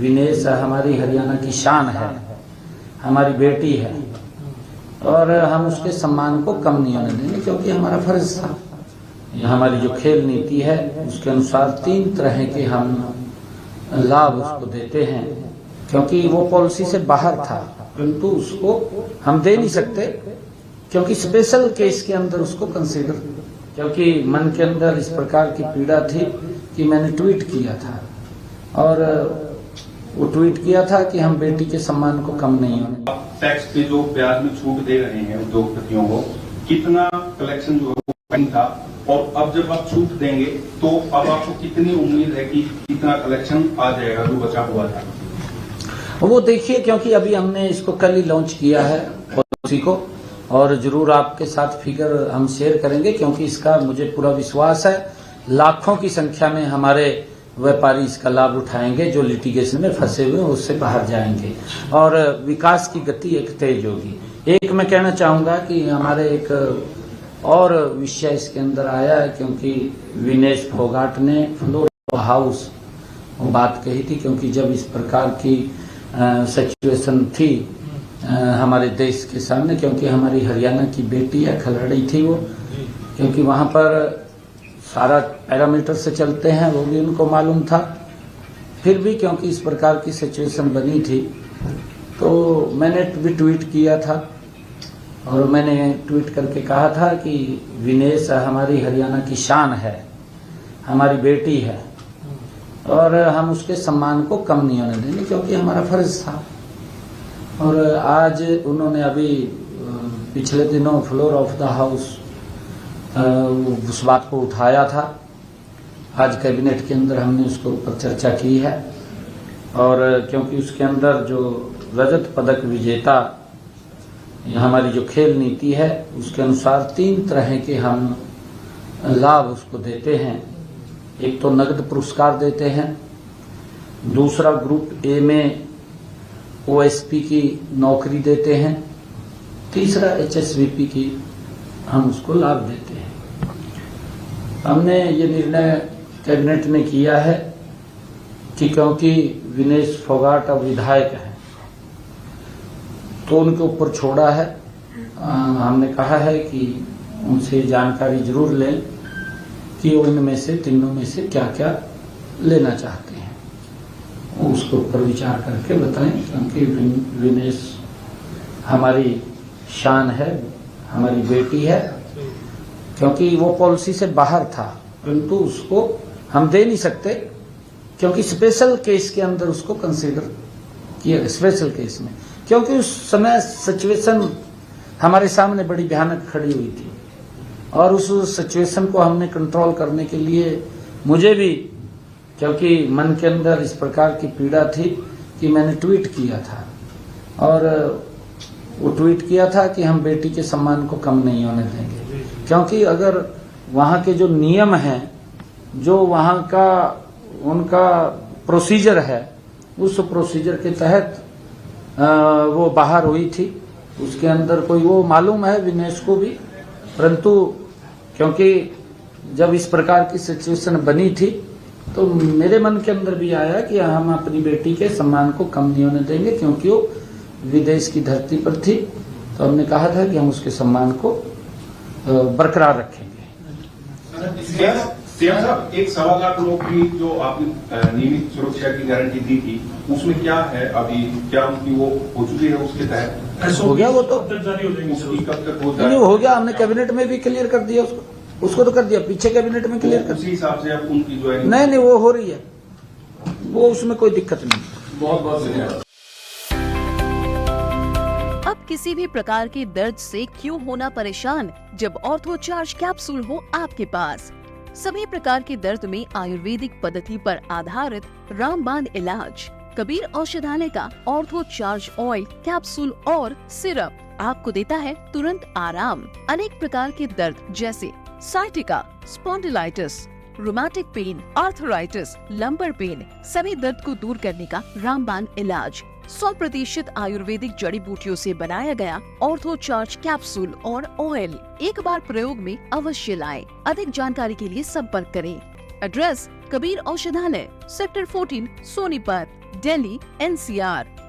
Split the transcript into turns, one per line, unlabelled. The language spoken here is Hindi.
विनेश हमारी हरियाणा की शान है, हमारी बेटी है और हम उसके सम्मान को कम नहीं होने देंगे क्योंकि हमारा फर्ज था। हमारी जो खेल नीति है उसके अनुसार 3 तरह के हम लाभ उसको देते हैं क्योंकि वो पॉलिसी से बाहर था, परंतु उसको हम दे नहीं सकते क्योंकि स्पेशल केस के अंदर उसको कंसीडर, क्योंकि मन के अंदर इस प्रकार की पीड़ा थी कि मैंने ट्वीट किया था और वो ट्वीट किया था कि हम बेटी के सम्मान को कम नहीं होने।
टैक्स पे जो ब्याज में छूट दे रहे हैं उद्योगपतियों को, कितना कलेक्शन जो है था और अब जब आप छूट देंगे तो अब आपको कितनी उम्मीद है कि कितना कलेक्शन आ जाएगा जो बचा हुआ था?
वो देखिए, क्योंकि अभी हमने इसको कल ही लॉन्च किया है पॉलिसी को और जरूर आपके साथ फिगर हम शेयर करेंगे क्योंकि इसका मुझे पूरा विश्वास है लाखों की संख्या में हमारे व्यापारी इसका लाभ उठाएंगे जो लिटिगेशन में फंसे हुए हैं, उससे बाहर जाएंगे और विकास की गति एक तेज होगी। एक मैं कहना चाहूंगा कि हमारे एक और विषय इसके अंदर आया है क्योंकि विनेश फोगाट ने फ्लोर हाउस बात कही थी क्योंकि जब इस प्रकार की सिचुएशन थी हमारे देश के सामने, क्योंकि हमारी हरियाणा की बेटी है, खिलाड़ी थी वो, क्योंकि वहां पर सारा पैरामीटर से चलते हैं वो भी उनको मालूम था, फिर भी क्योंकि इस प्रकार की सिचुएशन बनी थी तो मैंने भी ट्वीट किया था और मैंने ट्वीट करके कहा था कि विनेश हमारी हरियाणा की शान है, हमारी बेटी है और हम उसके सम्मान को कम नहीं होने देंगे क्योंकि हमारा फर्ज था। और आज उन्होंने अभी पिछले दिनों फ्लोर ऑफ द हाउस उस बात को उठाया था। आज कैबिनेट के अंदर हमने उसको ऊपर चर्चा की है और क्योंकि उसके अंदर जो रजत पदक विजेता हमारी जो खेल नीति है उसके अनुसार 3 तरह के हम लाभ उसको देते हैं। एक तो नगद पुरस्कार देते हैं, दूसरा ग्रुप ए में ओएसपी की नौकरी देते हैं, तीसरा एचएसवीपी की हम उसको लाभ देते हैं। हमने ये निर्णय कैबिनेट ने किया है कि क्योंकि विनेश फोगाट अब विधायक है तो उनके ऊपर छोड़ा है। हमने कहा है कि उनसे जानकारी जरूर लें कि उनमें से तीनों में से क्या क्या लेना चाहते हैं, उसके ऊपर विचार करके बताएं क्योंकि विनेश हमारी शान है, हमारी बेटी है, क्योंकि वो पॉलिसी से बाहर था, परंतु उसको हम दे नहीं सकते क्योंकि स्पेशल केस के अंदर उसको कंसीडर किया, स्पेशल केस में, क्योंकि उस समय सिचुएशन हमारे सामने बड़ी भयानक खड़ी हुई थी और उस सिचुएशन को हमने कंट्रोल करने के लिए मुझे भी, क्योंकि मन के अंदर इस प्रकार की पीड़ा थी कि मैंने ट्वीट किया था और वो ट्वीट किया था कि हम बेटी के सम्मान को कम नहीं होने देंगे क्योंकि अगर वहाँ के जो नियम हैं, जो वहाँ का उनका प्रोसीजर है, उस प्रोसीजर के तहत वो बाहर हुई थी। उसके अंदर कोई वो मालूम है विनेश को भी, परंतु क्योंकि जब इस प्रकार की सिचुएशन बनी थी तो मेरे मन के अंदर भी आया कि हम अपनी बेटी के सम्मान को कम नहीं होने देंगे क्योंकि वो विदेश की धरती पर थी, तो हमने कहा था कि हम उसके सम्मान को बरकरार रखेंगे।
सीएम साहब, 1.25 लाख लोगों की जो आपने नियमित सुरक्षा की गारंटी दी थी उसमें क्या है अभी, क्या उनकी वो हो चुकी है? उसके तहत
हो गया वो तो
जारी हो जाएगी, कब तक
हो गया, हमने कैबिनेट में भी क्लियर कर दिया उसको तो कर दिया, पीछे कैबिनेट में क्लियर कर
उसी हिसाब से अब उनकी जो है
नहीं वो हो रही है, वो उसमें कोई दिक्कत नहीं।
बहुत बहुत धन्यवाद।
अब किसी भी प्रकार के दर्द से क्यों होना परेशान जब ऑर्थो चार्ज कैप्सूल हो आपके पास। सभी प्रकार के दर्द में आयुर्वेदिक पद्धति पर आधारित रामबाण इलाज। कबीर औषधालय का ऑर्थो चार्ज ऑयल, कैप्सूल और सिरप आपको देता है तुरंत आराम। अनेक प्रकार के दर्द जैसे sciatica, spondylitis, rheumatic pain, arthritis, lumbar pain, सभी दर्द को दूर करने का रामबाण इलाज 100% आयुर्वेदिक जड़ी बूटियों से बनाया गया ऑर्थो चार्ज कैप्सूल और ऑयल एक बार प्रयोग में अवश्य लाएं। अधिक जानकारी के लिए संपर्क करें। एड्रेस: कबीर औषधालय, सेक्टर 14, सोनीपत, दिल्ली, NCR।